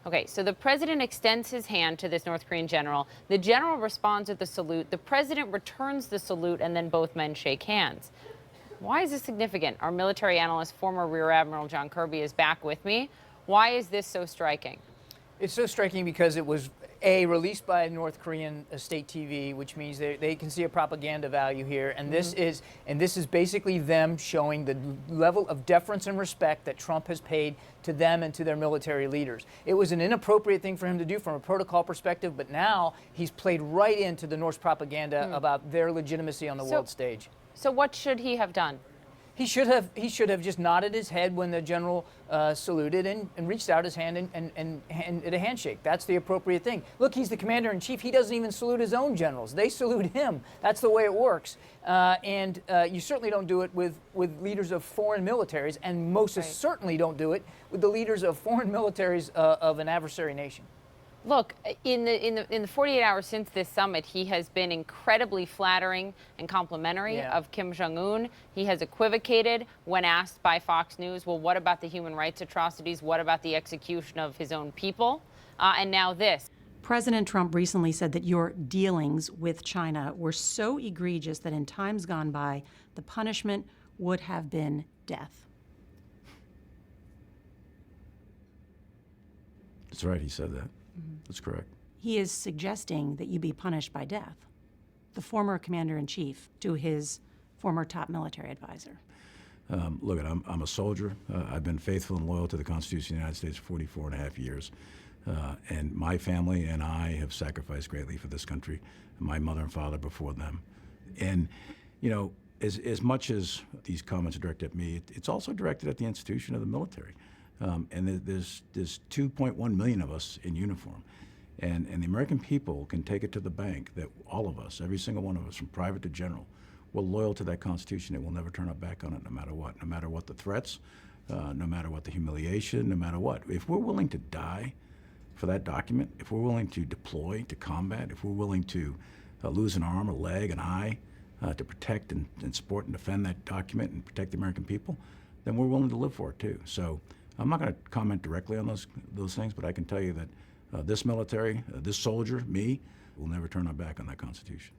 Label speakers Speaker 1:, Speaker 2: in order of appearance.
Speaker 1: Okay, so the president extends his hand to this North Korean general. The general responds with a salute. The president returns the salute, and then both men shake hands. Why is this significant? Our military analyst, former Rear Admiral John Kirby, is back with me. Why is this so striking?
Speaker 2: It's so striking because it was released by North Korean state TV, which means they can see a propaganda value here, and this is basically them showing the level of deference and respect that Trump has paid to them and to their military leaders. It was an inappropriate thing for him to do from a protocol perspective, but now he's played right into the North's propaganda about their legitimacy on the world stage.
Speaker 1: So what should he have done?
Speaker 2: He should have just nodded his head when the general saluted and reached out his hand and did a handshake. That's the appropriate thing. Look, he's the commander in chief. He doesn't even salute his own generals. They salute him. That's the way it works. And you certainly don't do it with leaders of foreign militaries, and most certainly don't do it with the leaders of foreign militaries of an adversary nation.
Speaker 1: Look, in the 48 hours since this summit, he has been incredibly flattering and complimentary of Kim Jong-un. He has equivocated when asked by Fox News, well, what about the human rights atrocities? What about the execution of his own people? And now this.
Speaker 3: President Trump recently said that your dealings with China were so egregious that in times gone by, the punishment would have been death.
Speaker 4: That's right, he said that. That's correct.
Speaker 3: He is suggesting that you be punished by death. The former commander-in-chief to his former top military advisor.
Speaker 4: Look, I'm a soldier. I've been faithful and loyal to the Constitution of the United States for 44 and a half years. And my family and I have sacrificed greatly for this country, my mother and father before them. And, you know, as much as these comments are directed at me, it's also directed at the institution of the military. And there's 2.1 million of us in uniform. And the American people can take it to the bank that all of us, every single one of us, from private to general, we're loyal to that Constitution and we'll never turn our back on it no matter what the threats, no matter what the humiliation, no matter what. If we're willing to die for that document, if we're willing to deploy to combat, if we're willing to lose an arm, a leg, an eye, to protect and support and defend that document and protect the American people, then we're willing to live for it too. So I'm not going to comment directly on those things, but I can tell you that this military, this soldier, me, will never turn our back on that Constitution.